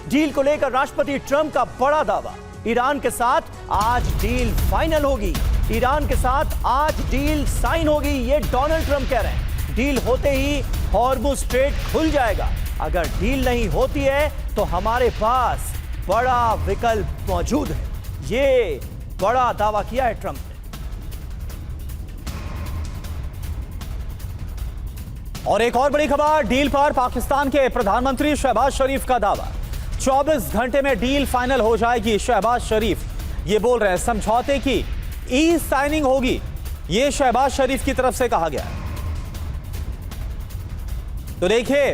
Deal को लेकर राष्ट्रपति ट्रंप का बड़ा दावा। ईरान के साथ आज डील फाइनल होगी, ईरान के साथ आज डील साइन होगी, ये डोनाल्ड ट्रंप कह रहे हैं। डील होते ही हॉर्मुज़ स्ट्रेट खुल जाएगा। अगर डील नहीं होती है तो हमारे पास बड़ा विकल्प मौजूद है, ये बड़ा दावा किया है ट्रंप ने। और एक और बड़ी खबर, डील पर पाकिस्तान के प्रधानमंत्री शहबाज शरीफ का दावा। 24 घंटे में डील फाइनल हो जाएगी। शहबाज शरीफ ये बोल रहे हैं, समझौते की ई साइनिंग होगी, ये शहबाज शरीफ की तरफ से कहा गया। तो देखिए,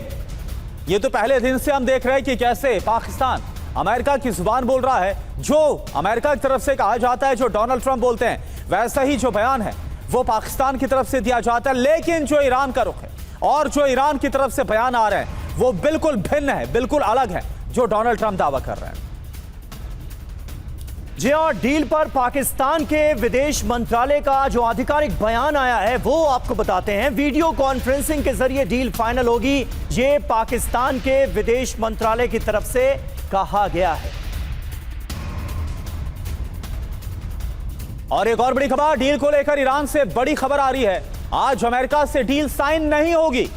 ये तो पहले दिन से हम देख रहे हैं कि कैसे पाकिस्तान अमेरिका की जुबान बोल रहा है। जो अमेरिका की तरफ से कहा जाता है, जो डोनाल्ड ट्रंप बोलते हैं, वैसा ही जो बयान है वो पाकिस्तान की तरफ से दिया जाता है। लेकिन जो ईरान का रुख है और जो ईरान की तरफ से बयान आ रहे हैं वो बिल्कुल भिन्न है, बिल्कुल अलग है जो डोनाल्ड ट्रंप दावा कर रहे हैं। जी और डील पर पाकिस्तान के विदेश मंत्रालय का जो आधिकारिक बयान आया है वो आपको बताते हैं। वीडियो कॉन्फ्रेंसिंग के जरिए डील फाइनल होगी, ये पाकिस्तान के विदेश मंत्रालय की तरफ से कहा गया है। और एक और बड़ी खबर, डील को लेकर ईरान से बड़ी खबर आ रही है। आज अमेरिका से डील साइन नहीं होगी,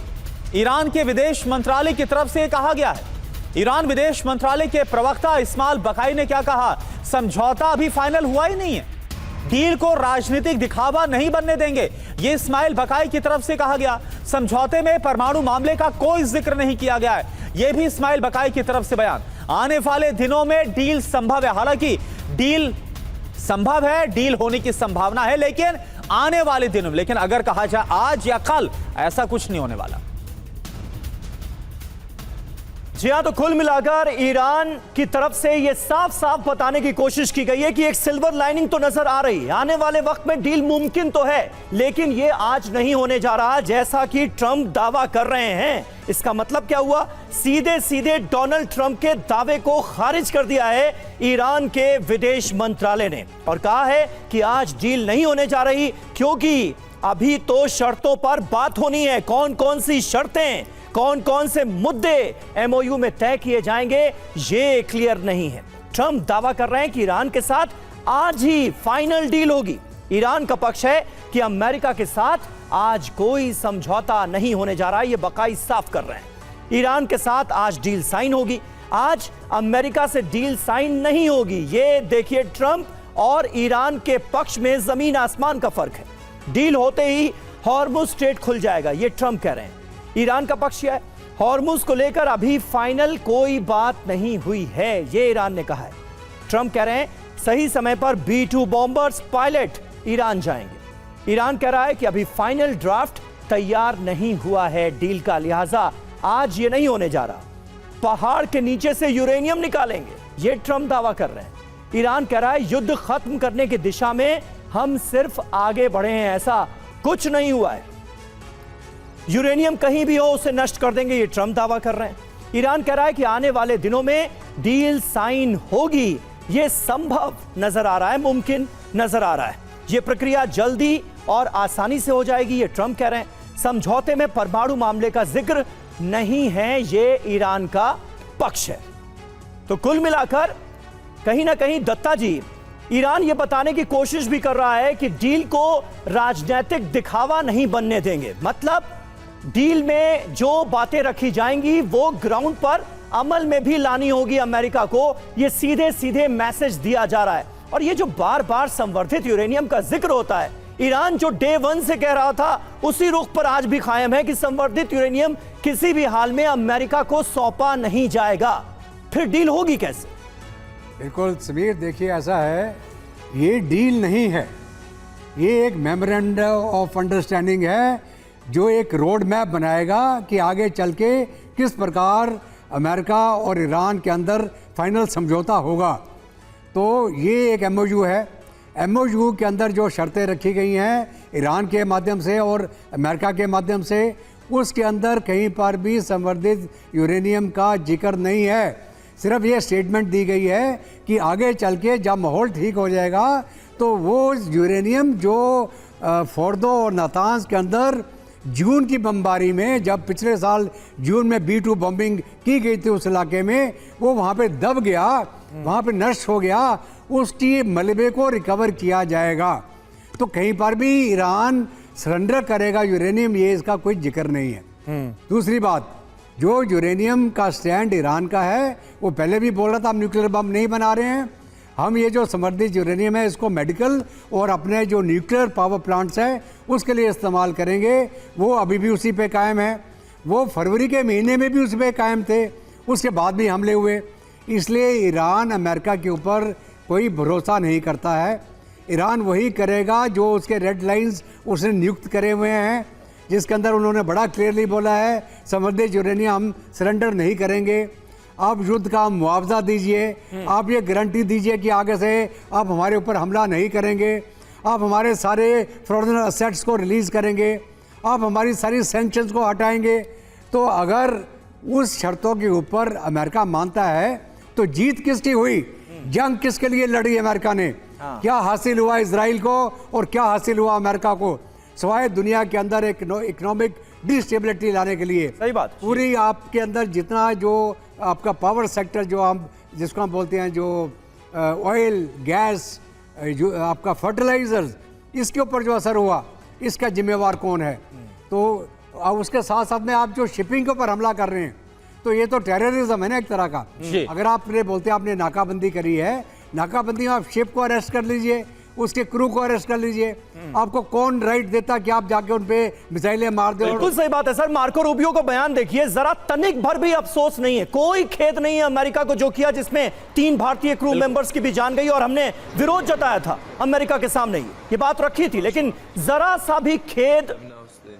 ईरान के विदेश मंत्रालय की तरफ से कहा गया है। ईरान विदेश मंत्रालय के प्रवक्ता इस्माइल बकाई ने क्या कहा, समझौता अभी फाइनल हुआ ही नहीं है, डील को राजनीतिक दिखावा नहीं बनने देंगे, यह इस्माइल बकाई की तरफ से कहा गया। समझौते में परमाणु मामले का कोई जिक्र नहीं किया गया है, यह भी इस्माइल बकाई की तरफ से बयान। आने वाले दिनों में डील संभव है, हालांकि डील संभव है, डील होने की संभावना है, लेकिन आने वाले दिनों में, लेकिन अगर कहा जाए आज या कल, ऐसा कुछ नहीं होने वाला। जी हां, तो कुल मिलाकर ईरान की तरफ से यह साफ साफ बताने की कोशिश की गई है कि एक सिल्वर लाइनिंग तो नजर आ रही है, आने वाले वक्त में डील मुमकिन तो है, लेकिन यह आज नहीं होने जा रहा जैसा कि ट्रंप दावा कर रहे हैं। इसका मतलब क्या हुआ, सीधे सीधे डोनाल्ड ट्रंप के दावे को खारिज कर दिया है ईरान के विदेश मंत्रालय ने और कहा है कि आज डील नहीं होने जा रही, क्योंकि अभी तो शर्तों पर बात होनी है। कौन कौन सी शर्तें, कौन कौन से मुद्दे एमओयू में तय किए जाएंगे, ये क्लियर नहीं है। ट्रंप दावा कर रहे हैं कि ईरान के साथ आज ही फाइनल डील होगी। ईरान का पक्ष है कि अमेरिका के साथ आज कोई समझौता नहीं होने जा रहा है, ये बकाई साफ कर रहे हैं। ईरान के साथ आज डील साइन होगी, आज अमेरिका से डील साइन नहीं होगी। ये देखिए, ट्रंप और ईरान के पक्ष में जमीन आसमान का फर्क है। डील होते ही हॉर्मुज़ स्ट्रेट खुल जाएगा, ये ट्रंप कह रहे हैं। ईरान का पक्ष है, हॉर्मुज़ को लेकर अभी फाइनल कोई बात नहीं हुई है, ये ईरान ने कहा है। ट्रंप कह रहे हैं सही समय पर B-2 बॉम्बर्स पायलट ईरान जाएंगे। ईरान कह रहा है कि अभी फाइनल ड्राफ्ट तैयार नहीं हुआ है डील का, लिहाजा आज ये नहीं होने जा रहा। पहाड़ के नीचे से यूरेनियम निकालेंगे, ये ट्रंप दावा कर रहे हैं। ईरान कह रहा है युद्ध खत्म करने की दिशा में हम सिर्फ आगे बढ़े हैं, ऐसा कुछ नहीं हुआ है। यूरेनियम कहीं भी हो उसे नष्ट कर देंगे, ये ट्रंप दावा कर रहे हैं। ईरान कह रहा है कि आने वाले दिनों में डील साइन होगी, ये संभव नजर आ रहा है, मुमकिन नजर आ रहा है। ये प्रक्रिया जल्दी और आसानी से हो जाएगी, ये ट्रंप कह रहे हैं। समझौते में परमाणु मामले का जिक्र नहीं है, ये ईरान का पक्ष है। तो कुल मिलाकर कहीं ना कहीं दत्ता जी, ईरान ये बताने की कोशिश भी कर रहा है कि डील को राजनीतिक दिखावा नहीं बनने देंगे। मतलब डील में जो बातें रखी जाएंगी वो ग्राउंड पर अमल में भी लानी होगी अमेरिका को, ये सीधे सीधे मैसेज दिया जा रहा है। और ये जो बार बार संवर्धित यूरेनियम का जिक्र होता है, ईरान जो डे 1 से कह रहा था उसी रुख पर आज भी कायम है कि संवर्धित यूरेनियम किसी भी हाल में अमेरिका को सौंपा नहीं जाएगा। फिर डील होगी कैसे? बिल्कुल समीर, देखिए ऐसा है, ये डील नहीं है, ये एक मेमोरेंडम ऑफ अंडरस्टैंडिंग है जो एक रोड मैप बनाएगा कि आगे चल के किस प्रकार अमेरिका और ईरान के अंदर फाइनल समझौता होगा। तो ये एक एमओयू है। एमओयू के अंदर जो शर्तें रखी गई हैं ईरान के माध्यम से और अमेरिका के माध्यम से, उसके अंदर कहीं पर भी संवर्धित यूरेनियम का जिक्र नहीं है। सिर्फ ये स्टेटमेंट दी गई है कि आगे चल के जब माहौल ठीक हो जाएगा तो वो यूरेनियम जो फोर्दो और नातांज के अंदर जून की बमबारी में, जब पिछले साल जून में B2 बॉम्बिंग की गई थी उस इलाके में, वो वहाँ पे दब गया, वहाँ पे नष्ट हो गया, उसकी मलबे को रिकवर किया जाएगा। तो कहीं पर भी ईरान सरेंडर करेगा यूरेनियम, ये इसका कोई जिक्र नहीं है। दूसरी बात, जो यूरेनियम का स्टैंड ईरान का है, वो पहले भी बोल रहा था हम न्यूक्लियर बम नहीं बना रहे हैं, हम ये जो समृद्धित यूरेनियम है इसको मेडिकल और अपने जो न्यूक्लियर पावर प्लांट्स हैं उसके लिए इस्तेमाल करेंगे। वो अभी भी उसी पे कायम है, वो फरवरी के महीने में भी उस पे कायम थे, उसके बाद भी हमले हुए। इसलिए ईरान अमेरिका के ऊपर कोई भरोसा नहीं करता है। ईरान वही करेगा जो उसके रेड लाइंस उसने नियुक्त करे हुए हैं, जिसके अंदर उन्होंने बड़ा क्लियरली बोला है समृद्धित यूरेनियम हम सरेंडर नहीं करेंगे। आप युद्ध का मुआवजा दीजिए, आप ये गारंटी दीजिए कि आगे से आप हमारे ऊपर हमला नहीं करेंगे, आप हमारे सारे फॉरेन असेट्स को रिलीज़ करेंगे, आप हमारी सारी सैंक्शंस को हटाएंगे। तो अगर उस शर्तों के ऊपर अमेरिका मानता है तो जीत किसकी हुई, जंग किसके लिए लड़ी अमेरिका ने? क्या हासिल हुआ इजराइल को और क्या हासिल हुआ अमेरिका को? सिवाय दुनिया के अंदर एक इकोनॉमिक डिस्टेबिलिटी लाने के लिए। सही बात। पूरी आपके अंदर जितना जो आपका पावर सेक्टर जो हम जिसको हम बोलते हैं, जो ऑयल गैस, जो आपका फर्टिलाइजर्स, इसके ऊपर जो असर हुआ, इसका जिम्मेवार कौन है? तो उसके साथ साथ में आप जो शिपिंग के ऊपर हमला कर रहे हैं, तो ये तो टेररिज्म है ना एक तरह का। अगर आपने बोलते हैं आपने नाकाबंदी करी है, नाकाबंदी में आप शिप को अरेस्ट कर लीजिए, उसके क्रू को अरेस्ट कर लीजिए। आपको कौन राइट देता कि आप जाके उन पे मिसाइलें मार दो? बिल्कुल सही बात है सर। मार्को रूबियो को बयान देखिए, जरा तनिक भर भी अफसोस नहीं है, कोई खेद नहीं है अमेरिका को जो किया, जिसमें 3 भारतीय क्रू मेंबर्स की भी जान गई और हमने विरोध जताया था अमेरिका के सामने, ये बात रखी थी, लेकिन जरा सा भी खेद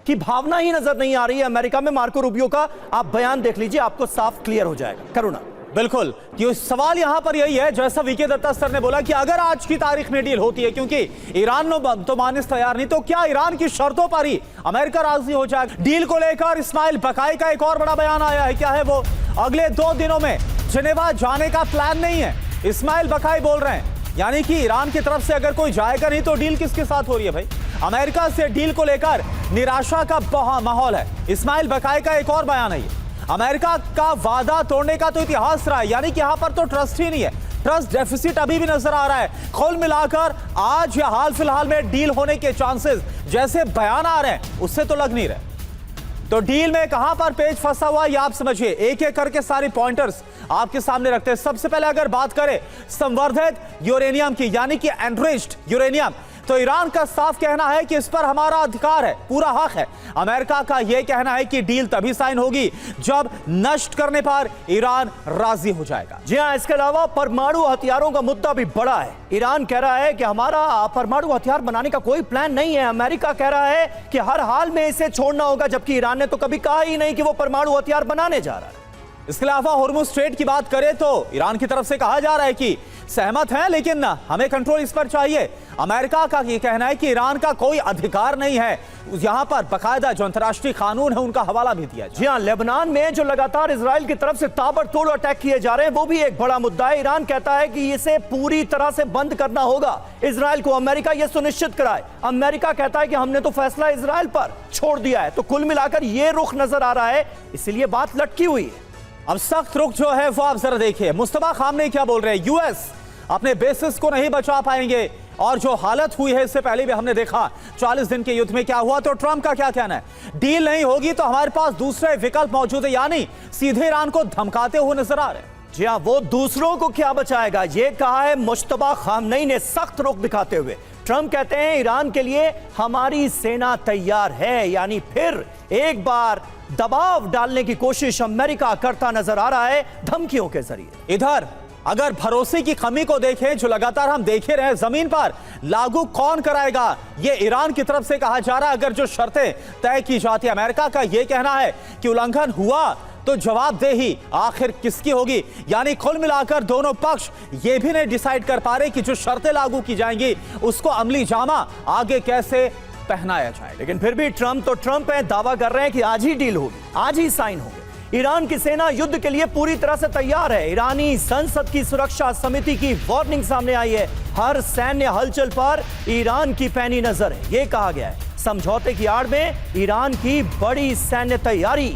की भावना ही नजर नहीं आ रही है अमेरिका में। मार्को रूबियो का आप बयान देख लीजिए, आपको साफ क्लियर हो जाएगा। करुणा। बिल्कुल, कि सवाल यहां पर यही है, जैसा वीके दत्ता सर ने बोला कि अगर आज की तारीख में डील होती है, क्योंकि ईरान तो मानने से तैयार नहीं, तो क्या ईरान की शर्तों पर ही अमेरिका राजी हो जाएगा? डील को लेकर इस्माइल बकाई का एक और बड़ा बयान आया है। क्या है वो? अगले 2 दिनों में जिनेवा जाने का प्लान नहीं है, इस्माइल बकाई बोल रहे हैं। यानी कि ईरान की तरफ से अगर कोई जाएगा नहीं तो डील किसके साथ हो रही है भाई? अमेरिका से डील को लेकर निराशा का माहौल है। इस्माइल बकाई का एक और बयान है। अमेरिका का वादा तोड़ने का तो इतिहास रहा है, यानी कि यहां पर तो ट्रस्ट ही नहीं है, ट्रस्ट डेफिसिट अभी भी नजर आ रहा है। कुल मिलाकर आज या हाल फिलहाल में डील होने के चांसेस जैसे बयान आ रहे हैं उससे तो लग नहीं रहे। तो डील में कहां पर पेच फंसा हुआ ये आप समझिए, एक एक करके सारी पॉइंटर्स आपके सामने रखते हैं। सबसे पहले अगर बात करें संवर्धित यूरेनियम की, यानी कि एनरिच्ड यूरेनियम, तो ईरान का साफ कहना है कि इस पर हमारा अधिकार है, पूरा हक है। अमेरिका का यह कहना है कि डील तभी साइन होगी जब नष्ट करने पर ईरान राजी हो जाएगा। जी हां, इसके अलावा परमाणु हथियारों का मुद्दा भी बड़ा है। ईरान कह रहा है कि हमारा परमाणु हथियार बनाने का कोई प्लान नहीं है। अमेरिका कह रहा है कि हर हाल में इसे छोड़ना होगा, जबकि ईरान ने तो कभी कहा ही नहीं कि वो परमाणु हथियार बनाने जा रहा है। इसके अलावा हॉर्मुज़ स्ट्रेट की बात करें तो ईरान की तरफ से कहा जा रहा है कि सहमत हैं, लेकिन हमें कंट्रोल इस पर चाहिए। अमेरिका का ये कहना है कि ईरान का कोई अधिकार नहीं है, यहां पर बाकायदा जो अंतर्राष्ट्रीय कानून है उनका हवाला भी दिया जाए। जी हां, लेबनान में जो लगातार इजराइल की तरफ से ताबड़तोड़ अटैक किए जा रहे हैं वो भी एक बड़ा मुद्दा है। ईरान कहता है कि इसे पूरी तरह से बंद करना होगा इजराइल को, अमेरिका यह सुनिश्चित कराए। अमेरिका कहता है कि हमने तो फैसला इजराइल पर छोड़ दिया है। तो कुल मिलाकर यह रुख नजर आ रहा है, इसीलिए बात लटकी हुई है। अब सख्त रुख जो है वो आप जरा देखिए, मुस्तफा खामनेई क्या बोल रहे हैं? यूएस अपने बेसिस को नहीं बचा पाएंगे, और जो हालत हुई है इससे पहले भी हमने देखा 40 दिन के युद्ध में क्या हुआ। तो ट्रंप का क्या कहना है? डील नहीं होगी तो हमारे पास दूसरे विकल्प मौजूद है, यानी सीधे ईरान को धमकाते हुए नजर आ रहे हैं। जी हां, वो दूसरों को क्या बचाएगा, ये कहा है मुस्तफा खामनेई ने सख्त रुख दिखाते हुए। ट्रंप कहते हैं ईरान के लिए हमारी सेना तैयार है, यानी फिर एक बार दबाव डालने की कोशिश अमेरिका करता नजर आ रहा है धमकियों के जरिए। इधर अगर भरोसे की कमी को देखें, जो लगातार हम देखे रहे, जमीन पर लागू कौन कराएगा? यह ईरान की तरफ से कहा जा रहा है। अगर जो शर्तें तय की जाती है, अमेरिका का यह कहना है कि उल्लंघन हुआ तो जवाबदेही आखिर किसकी होगी? यानी कुल मिलाकर दोनों पक्ष यह भी नहीं डिसाइड कर पा रहे कि जो शर्तें लागू की जाएंगी उसको अमली जामा आगे कैसे पहनाया जाए। लेकिन फिर भी ट्रंप तो ट्रंप है, दावा कर रहे हैं कि आज ही डील होगी, आज ही साइन होगी। ईरान की सेना युद्ध के लिए पूरी तरह से तैयार है। ईरानी संसद की सुरक्षा समिति की वार्निंग सामने आई है। हर सैन्य हलचल पर ईरान की पैनी नजर है, यह कहा गया है। समझौते की आड़ में ईरान की बड़ी सैन्य तैयारी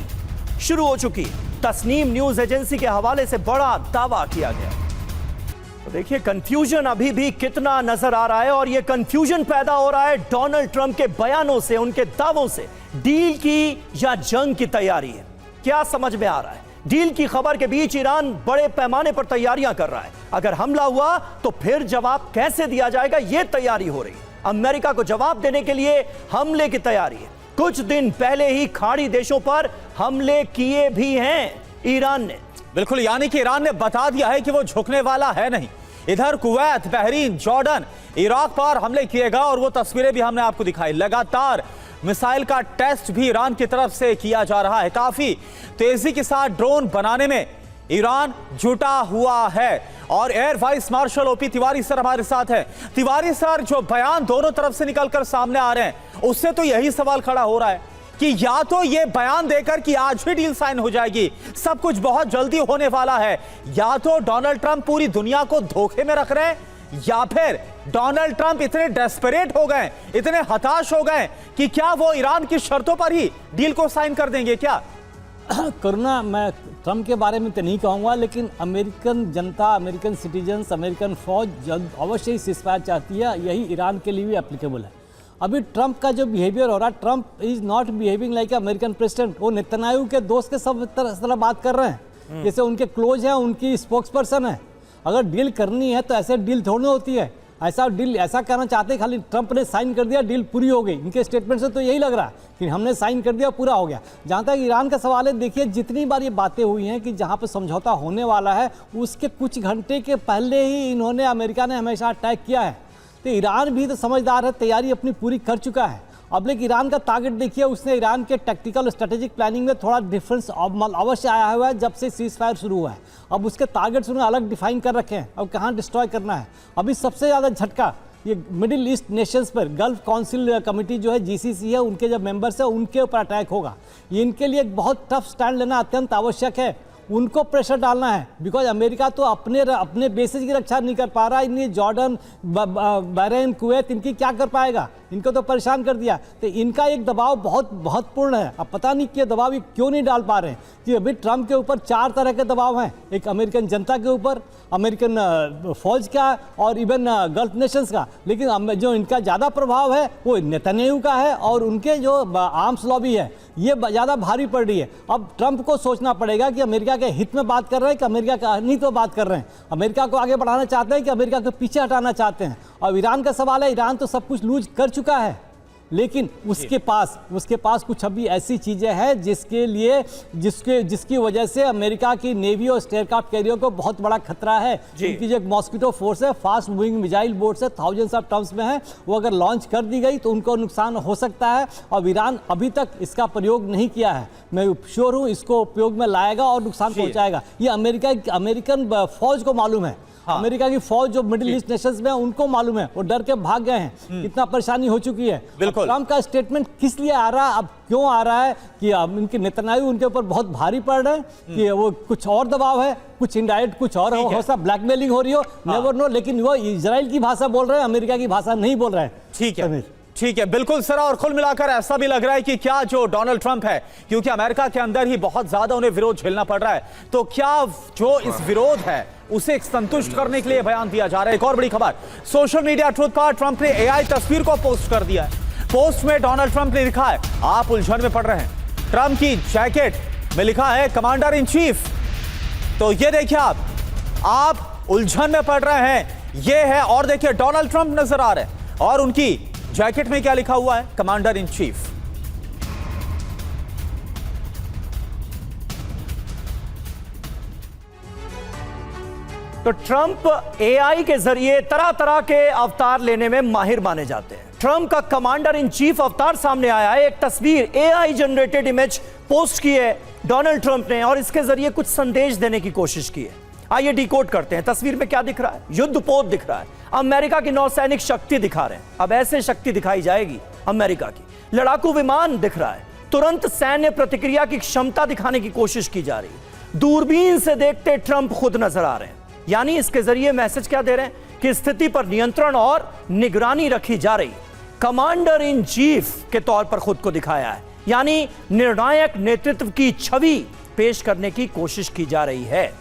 शुरू हो चुकी। तस्नीम न्यूज एजेंसी के हवाले से बड़ा दावा किया गया। तो देखिए कंफ्यूजन अभी भी कितना नजर आ रहा है, और यह कंफ्यूजन पैदा हो रहा है डोनाल्ड ट्रंप के बयानों से, उनके दावों से। डील की या जंग की तैयारी है, क्या समझ में आ रहा है? डील की खबर के बीच ईरान बड़े पैमाने पर तैयारियां कर रहा है। अगर हमला हुआ तो फिर जवाब कैसे दिया जाएगा, यह तैयारी हो रही है। अमेरिका को जवाब देने के लिए हमले की तैयारी है। कुछ दिन पहले ही खाड़ी देशों पर हमले किए भी हैं ईरान ने। बिल्कुल, यानी कि ईरान ने बता दिया है कि वो झुकने वाला है नहीं। इधर कुवैत, बहरीन, जॉर्डन, इराक पर हमले किएगा, और वो तस्वीरें भी हमने आपको दिखाई। लगातार मिसाइल का टेस्ट भी ईरान की तरफ से किया जा रहा है। काफी तेजी के साथ ड्रोन बनाने में ईरान जुटा हुआ है। और air vice marshal OP Tiwari sir हमारे साथ हैं। तिवारी सर, जो बयान दोनों तरफ से निकलकर सामने आ रहे हैं, उससे तो यही सवाल खड़ा हो रहा है कि या तो ये बयान देकर कि आज ही डील साइन हो जाएगी, सब कुछ बहुत जल्दी होने वाला है, या तो डोनाल्ड ट्रंप पूरी दुनिया को धोखे में रख रहे हैं, या फिर डोनाल्ड ट्रंप इतने डेस्परेट हो गए, इतने हताश हो गए कि क्या वो ईरान की शर्तों पर ही डील को साइन कर देंगे क्या? करुणा, मैं ट्रंप के बारे में तो नहीं कहूँगा, लेकिन अमेरिकन जनता, अमेरिकन सिटीजन्स, अमेरिकन फौज जल्द अवश्य ही सीज़फायर चाहती है। यही ईरान के लिए भी एप्लीकेबल है। अभी ट्रंप का जो बिहेवियर हो रहा है, Trump is not behaving like American president. वो नेतन्याहू के दोस्त के सब तरह बात कर रहे हैं, जैसे उनके क्लोज हैं, उनकी स्पोक्स पर्सन है। अगर डील करनी है तो ऐसे डील थोड़ी होती है। ऐसा डील ऐसा करना चाहते खाली ट्रंप ने साइन कर दिया, डील पूरी हो गई। इनके स्टेटमेंट से तो यही लग रहा है कि हमने साइन कर दिया, पूरा हो गया। जहाँ तक ईरान का सवाल है, देखिए जितनी बार ये बातें हुई हैं कि जहाँ पर समझौता होने वाला है, उसके कुछ घंटे के पहले ही इन्होंने, अमेरिका ने हमेशा अटैक किया है। तो ईरान भी तो समझदार है, तैयारी अपनी पूरी कर चुका है। अब लेकिन ईरान का टारगेट देखिए, उसने ईरान के टैक्टिकल स्ट्रेटेजिक प्लानिंग में थोड़ा डिफरेंस अवश्य आया हुआ है जब से सीज फायर शुरू हुआ है। अब उसके टारगेट्स उन्होंने अलग डिफाइन कर रखे हैं, अब कहाँ डिस्ट्रॉय करना है। अभी सबसे ज़्यादा झटका ये मिडिल ईस्ट नेशंस पर, गल्फ काउंसिल कमेटी जो है, जीसीसी है, उनके जो मेंबर्स हैं उनके ऊपर अटैक होगा। ये इनके लिए एक बहुत टफ स्टैंड लेना अत्यंत आवश्यक है। उनको प्रेशर डालना है, बिकॉज अमेरिका तो अपने बेसिस की रक्षा नहीं कर पा रहा। इन्हें जॉर्डन, बहरीन, कुवैत, इनकी क्या कर पाएगा? इनको तो परेशान कर दिया। तो इनका एक दबाव बहुत महत्वपूर्ण है। अब पता नहीं कि दबाव क्यों नहीं डाल पा रहे हैं कि अभी ट्रंप के ऊपर 4 तरह के दबाव हैं। एक अमेरिकन जनता के ऊपर, अमेरिकन फौज का, और इवन गल्फ नेशंस का। लेकिन जो इनका ज़्यादा प्रभाव है वो नेतन्याहू का है, और उनके जो आर्म्स लॉबी है ये ज़्यादा भारी पड़ रही है। अब ट्रंप को सोचना पड़ेगा कि अमेरिका के हित में बात कर रहे हैं कि अमेरिका का नहीं तो बात कर रहे हैं। अमेरिका को आगे बढ़ाना चाहते हैं कि अमेरिका को पीछे हटाना चाहते हैं। अब ईरान का सवाल है, ईरान तो सब कुछ लूज कर चुका है, लेकिन उसके पास कुछ अभी ऐसी चीज़ें हैं जिसकी वजह से अमेरिका की नेवी और एयरक्राफ्ट कैरियर को बहुत बड़ा खतरा है। उनकी जो एक मॉस्किटो फोर्स है, फास्ट मूविंग मिसाइल बोट्स है, थाउजेंड्स ऑफ टन्स में है, वो अगर लॉन्च कर दी गई तो उनको नुकसान हो सकता है। और ईरान अभी तक इसका प्रयोग नहीं किया है। मैं श्योर हूँ इसको उपयोग में लाएगा और नुकसान पहुँचाएगा। ये अमेरिकन फौज को मालूम है। हाँ। अमेरिका की फौज जो मिडिल ईस्ट नेशंस में है उनको मालूम है, वो डर के भाग गए हैं। इतना परेशानी हो चुकी है। बिल्कुल। ट्रंप का स्टेटमेंट किस लिए आ रहा है, अब क्यों आ रहा है कि अब इनके नेतन्याहू उनके ऊपर बहुत भारी पड़ रहे हैं कि वो कुछ और दबाव है, कुछ इनडायरेक्ट कुछ और हो सकता, ब्लैकमेलिंग हो रही हो, नेवर नो। लेकिन वो इजराइल की भाषा बोल रहे हैं, अमेरिका की भाषा नहीं बोल रहे हैं। ठीक है, बिल्कुल सर। और कुल मिलाकर ऐसा भी लग रहा है कि क्या जो डोनाल्ड ट्रंप है, क्योंकि अमेरिका के अंदर ही बहुत ज्यादा उन्हें विरोध झेलना पड़ रहा है, तो क्या जो इस विरोध है उसे संतुष्ट करने के लिए बयान दिया जा रहा है। एक और बड़ी खबर, सोशल मीडिया ट्रुथ पर ट्रंप ने एआई तस्वीर को पोस्ट कर दिया है। पोस्ट में डोनाल्ड ट्रंप ने लिखा है, आप उलझन में पड़ रहे हैं। ट्रंप की जैकेट में लिखा है कमांडर इन चीफ। तो ये देखिए, आप उलझन में पड़ रहे हैं, ये है। और देखिए डोनाल्ड ट्रंप नजर आ रहे हैं, और उनकी जैकेट में क्या लिखा हुआ है, कमांडर इन चीफ। तो ट्रंप एआई के जरिए तरह तरह के अवतार लेने में माहिर माने जाते हैं। ट्रंप का कमांडर इन चीफ अवतार सामने आया है। एक तस्वीर, एआई जनरेटेड इमेज पोस्ट की है डोनाल्ड ट्रंप ने, और इसके जरिए कुछ संदेश देने की कोशिश की है। आइए डिकोड करते हैं। तस्वीर में क्या दिख रहा है? युद्धपोत दिख रहा है, अमेरिका की नौसैनिक शक्ति दिखा रहे हैं। अब ऐसे शक्ति दिखाई जाएगी अमेरिका की। लड़ाकू विमान दिख रहा है, तुरंत सैन्य प्रतिक्रिया की क्षमता दिखाने की कोशिश की जा रही है। दूरबीन से देखते ट्रंप खुद नजर आ रहे हैं, यानी इसके जरिए मैसेज क्या दे रहे हैं कि स्थिति पर नियंत्रण और निगरानी रखी जा रही। कमांडर इन चीफ के तौर पर खुद को दिखाया है, यानी निर्णायक नेतृत्व की छवि पेश करने की कोशिश की जा रही है।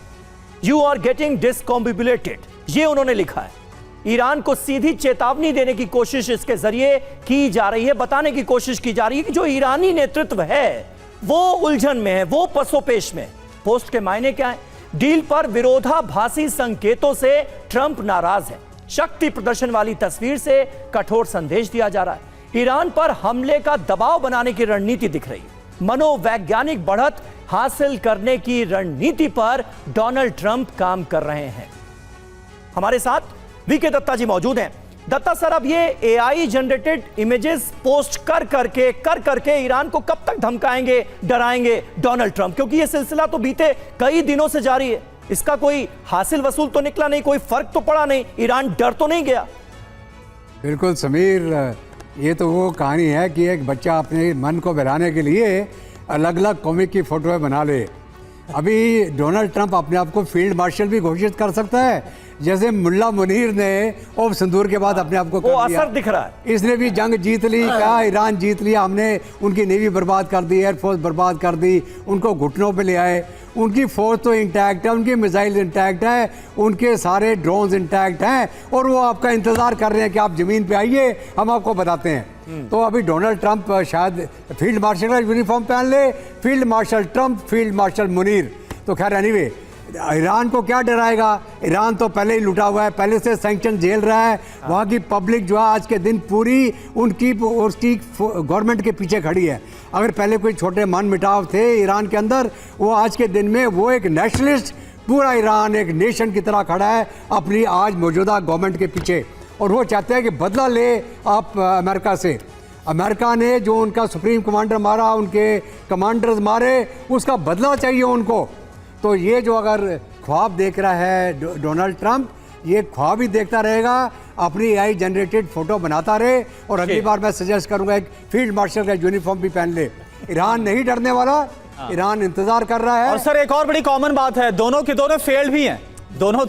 यू आर गेटिंग डिस्कॉम्बिबुलेटेड, ये उन्होंने लिखा है। ईरान को सीधी चेतावनी देने की कोशिश इसके जरिए की जा रही है, बताने की कोशिश की जा रही है कि जो ईरानी नेतृत्व है वो उलझन में है, वो पसोपेश में। पोस्ट के मायने क्या है? डील पर विरोधाभासी संकेतों से ट्रंप नाराज है, शक्ति प्रदर्शन वाली तस्वीर से कठोर संदेश दिया जा रहा है, ईरान पर हमले का दबाव बनाने की रणनीति दिख रही है, मनोवैज्ञानिक बढ़त हासिल करने की रणनीति पर डोनाल्ड ट्रंप काम कर रहे हैं। हमारे साथ वीके दत्ता जी मौजूद हैं। दत्ता सर, अब ये एआई जनरेटेड इमेजेस पोस्ट कर करके ईरान को कब तक धमकाएंगे, डराएंगे डोनाल्ड ट्रंप? क्योंकि ये सिलसिला तो बीते कई दिनों से जारी है, इसका कोई हासिल वसूल तो निकला नहीं, कोई फर्क तो पड़ा नहीं, ईरान डर तो नहीं गया? बिल्कुल समीर, ये तो वो कहानी है कि एक बच्चा अपने मन को बहलाने के लिए अलग अलग कॉमिक की फोटोएं बना ले। अभी डोनाल्ड ट्रंप अपने आप को फील्ड मार्शल भी घोषित कर सकता है, जैसे मुल्ला मुनीर ने ओप संदूर के बाद अपने आप को वो असर दिख रहा है। इसने भी जंग जीत ली, कहा ईरान जीत लिया, हमने उनकी नेवी बर्बाद कर दी, एयरफोर्स बर्बाद कर दी, उनको घुटनों पे ले आए। उनकी फोर्स तो इंटैक्ट है, उनकी मिसाइल इंटैक्ट है, उनके सारे ड्रोन्स इंटैक्ट हैं, और वो आपका इंतजार कर रहे हैं कि आप जमीन पे आइए, हम आपको बताते हैं। तो अभी डोनाल्ड ट्रंप शायद फील्ड मार्शल का यूनिफॉर्म पहन ले, field marshal Trump, field marshal Munir. तो खैर एनीवे, ईरान को क्या डराएगा? ईरान तो पहले ही लुटा हुआ है, पहले से सैंक्शन झेल रहा है। वहाँ की पब्लिक जो है आज के दिन पूरी उसकी गवर्नमेंट के पीछे खड़ी है। अगर पहले कोई छोटे मन मिटाव थे ईरान के अंदर, वो आज के दिन में वो एक नेशनलिस्ट, पूरा ईरान एक नेशन की तरह खड़ा है अपनी आज मौजूदा गवर्नमेंट के पीछे, और वो चाहते हैं कि बदला ले आप अमेरिका से। अमेरिका ने जो उनका सुप्रीम कमांडर मारा, उनके कमांडर्स मारे, उसका बदला चाहिए उनको। तो ये जो अगर ख्वाब देख रहा है डोनाल्ड ट्रंप, ये ख्वाब ही देखता रहेगा, अपनी एआई जनरेटेड फोटो बनाता रहे, और अगली बार मैं सजेस्ट करूंगा एक फील्ड मार्शल का यूनिफॉर्म भी पहन ले। ईरान नहीं डरने वाला, ईरान इंतजार कर रहा है। और सर एक और बड़ी कॉमन बात है, दोनों के दोनों फेल्ड भी हैं, दोनों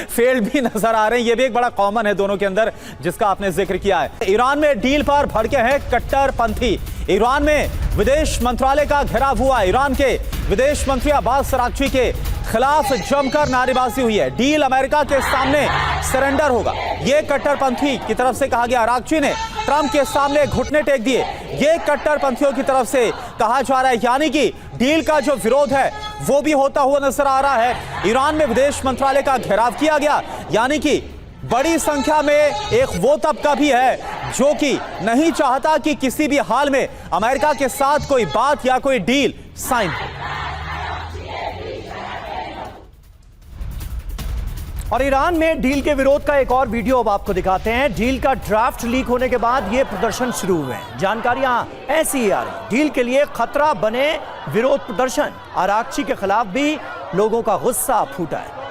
फेल्ड भी नजर आ रहे हैं, ये भी एक बड़ा कॉमन है दोनों के अंदर, जिसका आपने जिक्र किया है। ईरान में डील पर भड़के हैं कट्टरपंथी। ईरान में विदेश मंत्रालय का घेराव हुआ, ईरान के विदेश मंत्री अब्बास अराक्ची के खिलाफ जमकर नारेबाजी हुई है। डील अमेरिका के सामने सरेंडर होगा, ये कट्टरपंथी की तरफ से कहा गया। अराक्ची ने ट्रंप के सामने घुटने टेक दिए, ये कट्टरपंथियों की तरफ से कहा जा रहा है, यानी कि डील का जो विरोध है वो भी होता हुआ नजर आ रहा है। ईरान में विदेश मंत्रालय का घेराव किया गया, यानी कि बड़ी संख्या में एक वो तबका भी है जो कि नहीं चाहता कि किसी भी हाल में अमेरिका के साथ कोई बात या कोई डील साइन हो। और ईरान में डील के विरोध का एक और वीडियो अब आपको दिखाते हैं। डील का ड्राफ्ट लीक होने के बाद ये प्रदर्शन शुरू हुए हैं। जानकारियां ऐसी ही आ रही, डील के लिए खतरा बने विरोध प्रदर्शन, अराक्ची के खिलाफ भी लोगों का गुस्सा फूटा है।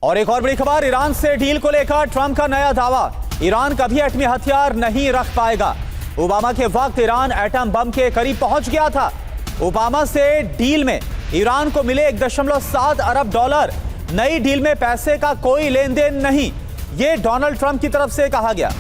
और एक और बड़ी खबर, ईरान से डील को लेकर ट्रंप का नया दावा, ईरान कभी एटमी हथियार नहीं रख पाएगा। ओबामा के वक्त ईरान एटम बम के करीब पहुंच गया था। ओबामा से डील में ईरान को मिले 1.7 अरब डॉलर, नई डील में पैसे का कोई लेन देन नहीं, यह डोनाल्ड ट्रंप की तरफ से कहा गया।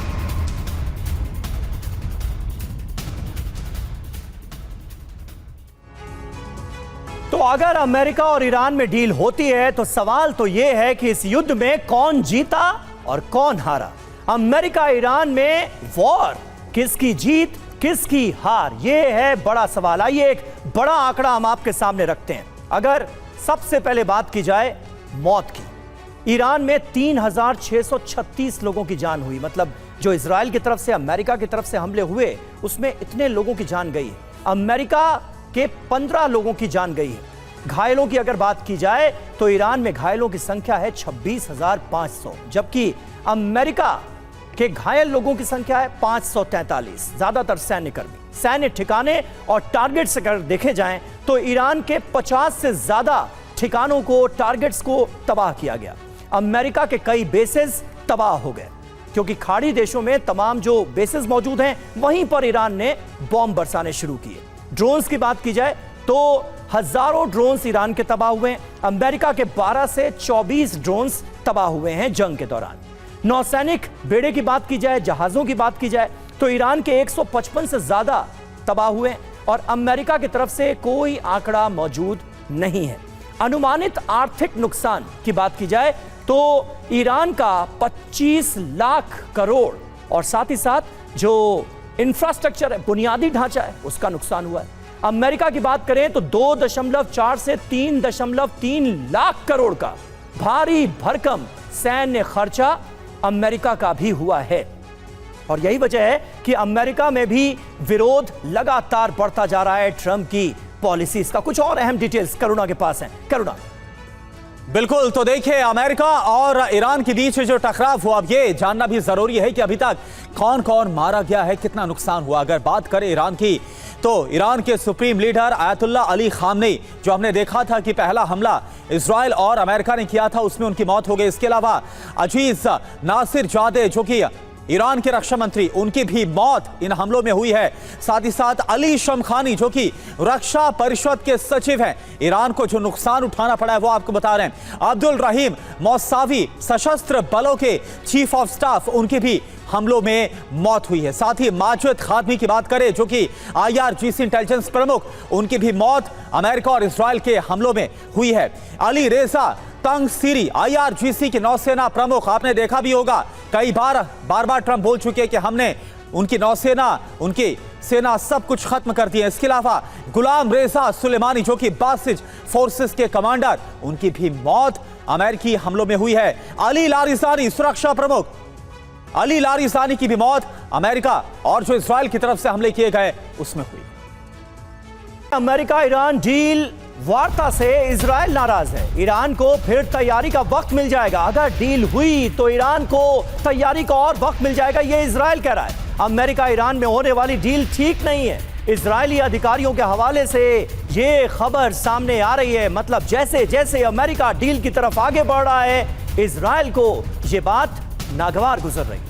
तो अगर अमेरिका और ईरान में डील होती है तो सवाल तो यह है कि इस युद्ध में कौन जीता और कौन हारा। अमेरिका ईरान में वॉर, किसकी जीत किसकी हार, यह है बड़ा सवाल। आइए एक बड़ा आंकड़ा हम आपके सामने रखते हैं। अगर सबसे पहले बात की जाए मौत की, ईरान में 3636 लोगों की जान हुई, मतलब जो इजराइल की तरफ से अमेरिका की तरफ से हमले हुए उसमें इतने लोगों की जान गई। अमेरिका के 15 लोगों की जान गई है। घायलों की अगर बात की जाए तो ईरान में घायलों की संख्या है 26,500, जबकि अमेरिका के घायल लोगों की संख्या है 543, ज्यादातर सैन्यकर्मी। सैन्य ठिकाने और टारगेट्स अगर देखे जाएं तो ईरान के 50 से ज्यादा ठिकानों को, टारगेट्स को तबाह किया गया। अमेरिका के कई बेसेस तबाह हो गए क्योंकि खाड़ी देशों में तमाम जो बेसेस मौजूद हैं वहीं पर ईरान ने बॉम्ब बरसाने शुरू किए। ड्रोन्स की बात की जाए तो हजारों ड्रोन्स ईरान के तबाह हुए हैं। अमेरिका के 12 से 24 ड्रोन्स तबाह हुए हैं जंग के दौरान। नौसैनिक बेड़े की बात की जाए, जहाजों की बात की जाए तो ईरान के 155 से ज्यादा तबाह हुए हैं और अमेरिका की तरफ से कोई आंकड़ा मौजूद नहीं है। अनुमानित आर्थिक नुकसान की बात की जाए तो ईरान का 25 लाख करोड़ और साथ ही साथ जो इंफ्रास्ट्रक्चर है, बुनियादी ढांचा है, उसका नुकसान हुआ है। अमेरिका की बात करें तो 2.4 से 3.3 लाख करोड़ का भारी भरकम सैन्य खर्चा अमेरिका का भी हुआ है और यही वजह है कि अमेरिका में भी विरोध लगातार बढ़ता जा रहा है ट्रंप की पॉलिसीज का। कुछ और अहम डिटेल्स करुणा के पास हैं। करुणा। बिल्कुल, तो देखिए अमेरिका और ईरान के बीच जो टकराव हुआ, अब ये जानना भी जरूरी है कि अभी तक कौन कौन मारा गया है, कितना नुकसान हुआ। अगर बात करें ईरान की तो ईरान के supreme leader ayatollah Ali Khamenei, जो हमने देखा था कि पहला हमला इजराइल और अमेरिका ने किया था, उसमें उनकी मौत हो गई। इसके अलावा अजीज नासिर जादे जो कि ईरान के रक्षा मंत्री, उनकी भी मौत इन हमलों में हुई है। साथ ही साथ अली शमखानी जो कि रक्षा परिषद के सचिव हैं, ईरान को जो नुकसान उठाना पड़ा है वो आपको बता रहे हैं। अब्दुल रहीम मौसावी सशस्त्र बलों के चीफ ऑफ स्टाफ, उनकी भी हमलों में मौत हुई है। साथ ही माजिद खादमी की बात करें जो कि IRGC इंटेलिजेंस प्रमुख, उनकी भी मौत अमेरिका और इजराइल के हमलों में हुई है। अली रेजा तंगसीरी IRGC के नौसेना प्रमुख, आपने देखा भी होगा कई बार ट्रंप बोल चुके हैं कि हमने उनकी नौसेना, उनकी सेना सब कुछ खत्म कर दिया। इसके अलावा गुलाम रेजा सुलेमानी जो कि बासिज फोर्सेस के कमांडर, उनकी भी मौत अमेरिकी हमलों में हुई है। अली लारिसानी सुरक्षा प्रमुख, अली लारिसानी की भी मौत अमेरिका और जो इजराइल की तरफ से हमले किए गए उसमें हुई। अमेरिका ईरान डील वार्ता से इजराइल नाराज है। ईरान को फिर तैयारी का वक्त मिल जाएगा। अगर डील हुई तो ईरान को तैयारी का और वक्त मिल जाएगा, यह इजराइल कह रहा है। अमेरिका ईरान में होने वाली डील ठीक नहीं है। इजरायली अधिकारियों के हवाले से यह खबर सामने आ रही है। मतलब जैसे जैसे अमेरिका डील की तरफ आगे बढ़ रहा है, इजराइल को यह बात नागवार गुजर रही है।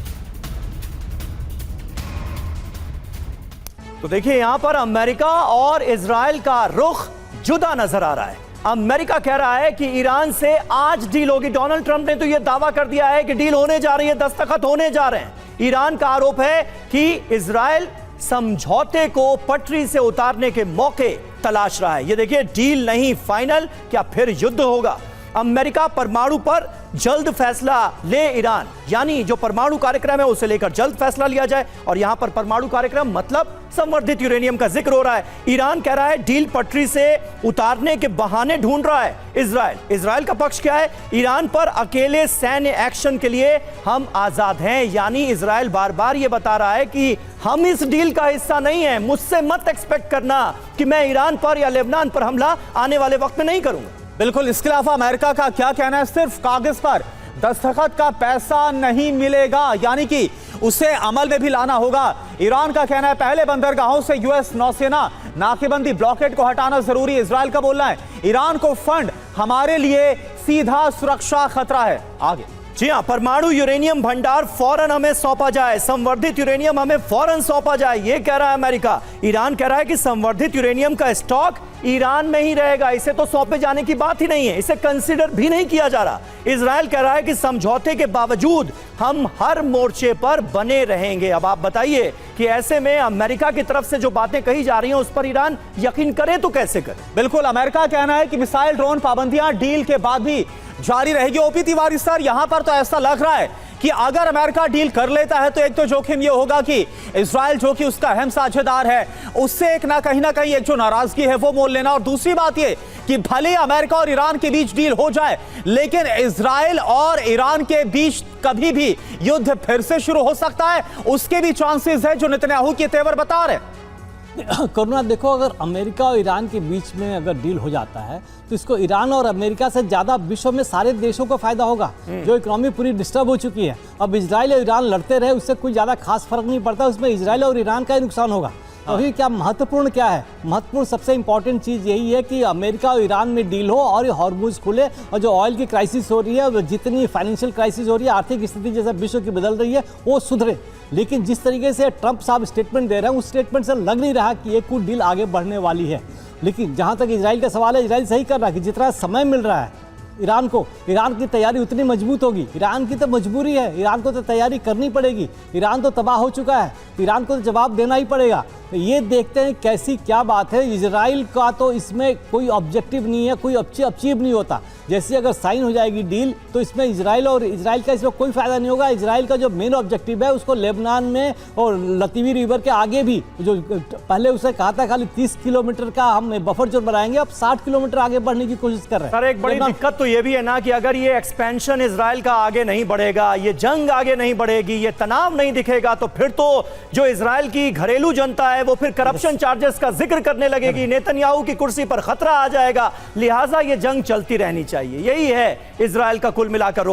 तो देखिए यहां पर अमेरिका और इजराइल का रुख जुदा नजर आ रहा है। अमेरिका कह रहा है कि ईरान से आज डील होगी। डोनाल्ड ट्रंप ने तो यह दावा कर दिया है कि डील होने जा रही है, दस्तखत होने जा रहे हैं। ईरान का आरोप है कि इजराइल समझौते को पटरी से उतारने के मौके तलाश रहा है। यह देखिए, डील नहीं फाइनल, क्या फिर युद्ध होगा? अमेरिका परमाणु पर जल्द फैसला ले ईरान, यानी जो परमाणु कार्यक्रम है उसे लेकर जल्द फैसला लिया जाए। और यहां पर परमाणु कार्यक्रम मतलब संवर्धित यूरेनियम का जिक्र हो रहा है। ईरान कह रहा है डील पटरी से उतारने के बहाने ढूंढ रहा है इजराइल का पक्ष क्या है? ईरान पर अकेले सैन्य एक्शन के लिए हम आजाद हैं। यानी इजराइल बार बार यह बता रहा है कि हम इस डील का हिस्सा नहीं है। मुझसे मत एक्सपेक्ट करना कि मैं ईरान पर या लेबनान पर हमला आने वाले वक्त में नहीं करूंगा। बिल्कुल, इसके अलावा अमेरिका का क्या कहना है? सिर्फ कागज पर दस्तखत का पैसा नहीं मिलेगा, यानी कि उसे अमल में भी लाना होगा। ईरान का कहना है पहले बंदरगाहों से यूएस नौसेना नाकेबंदी ब्लॉकेड को हटाना जरूरी है। इजराइल का बोलना है ईरान को फंड हमारे लिए सीधा सुरक्षा खतरा है। आगे, जी हां, परमाणु यूरेनियम भंडार फौरन हमें सौंपा जाए, संवर्धित यूरेनियम हमें फौरन सौंपा जाए, यह कह रहा है अमेरिका। ईरान कह रहा है कि संवर्धित यूरेनियम का स्टॉक ईरान में ही रहेगा, इसे तो सौंपे जाने की बात ही नहीं है, इसे कंसीडर भी नहीं किया जा रहा। इजराइल कह रहा है कि समझौते के बावजूद हम हर मोर्चे पर बने रहेंगे। अब आप बताइए कि ऐसे में अमेरिका की तरफ से जो बातें कही जा रही हैं उस पर ईरान यकीन करे तो कैसे करे? बिल्कुल, अमेरिका कहना है कि मिसाइल ड्रोन पाबंदियां डील के बाद भी जारी रहेगी। ओपी तिवारी सर, यहां पर तो ऐसा लग रहा है कि अगर अमेरिका डील कर लेता है तो एक तो जोखिम यह होगा कि इजराइल जो कि उसका अहम साझेदार है, उससे एक ना कहीं एक जो नाराजगी है वो मोल लेना। और दूसरी बात यह कि भले अमेरिका और ईरान के बीच डील हो जाए, लेकिन इजराइल और ईरान के बीच कभी भी युद्ध फिर से शुरू हो सकता है, उसके भी चांसेस है जो नेतन्याहू के तेवर बता रहे हैं। करुणा, देखो, अगर अमेरिका और ईरान के बीच में अगर डील हो जाता है तो इसको ईरान और अमेरिका से ज़्यादा विश्व में सारे देशों को फायदा होगा। जो इकोनॉमी पूरी डिस्टर्ब हो चुकी है, अब इजराइल और ईरान लड़ते रहे उससे कोई ज़्यादा खास फर्क नहीं पड़ता, उसमें इजराइल और ईरान का ही नुकसान होगा। अभी क्या महत्वपूर्ण क्या है? महत्वपूर्ण सबसे इंपॉर्टेंट चीज़ यही है कि अमेरिका और ईरान में डील हो और ये हॉर्मुज़ खुले, और जो ऑयल की क्राइसिस हो रही है, जितनी फाइनेंशियल क्राइसिस हो रही है, आर्थिक स्थिति जैसे विश्व की बदल रही है, वो सुधरे। लेकिन जिस तरीके से ट्रंप साहब स्टेटमेंट दे रहे हैं, उस स्टेटमेंट से लग नहीं रहा कि ये कुछ डील आगे बढ़ने वाली है। लेकिन जहाँ तक इजराइल का सवाल है, इजराइल सही कर रहा है कि जितना समय मिल रहा है ईरान को, ईरान की तैयारी उतनी मजबूत होगी। ईरान की तो मजबूरी है, ईरान को तो तैयारी करनी पड़ेगी। ईरान तो तबाह हो चुका है, ईरान को तो जवाब देना ही पड़ेगा। तो ये देखते हैं कैसी क्या बात है। इजराइल का तो इसमें कोई ऑब्जेक्टिव नहीं है, कोई अचीव नहीं होता। जैसे अगर साइन हो जाएगी डील तो इसमें इजराइल का इसमें कोई फायदा नहीं होगा। इजराइल का जो मेन ऑब्जेक्टिव है उसको लेबनान में और लतीवी रिवर के आगे भी, जो पहले उसे कहा था खाली 30 किलोमीटर का हम बफर जोन बनाएंगे, अब 60 किलोमीटर आगे बढ़ने की कोशिश कर रहे हैं। सर एक बड़ी दिक्कत तो ये भी है ना कि अगर ये एक्सपेंशन इजराइल का आगे नहीं बढ़ेगा, ये जंग आगे नहीं बढ़ेगी, ये तनाव नहीं दिखेगा, तो फिर तो जो इजराइल की घरेलू जनता है वो फिर करप्शन चार्जेस का जिक्र करने लगेगी, नेतन्याहू की कुर्सी पर खतरा आ जाएगा। लिहाजा ये जंग चलती रहनी चाहिए। यही है इजराइल का कुल मिलाकर रुख।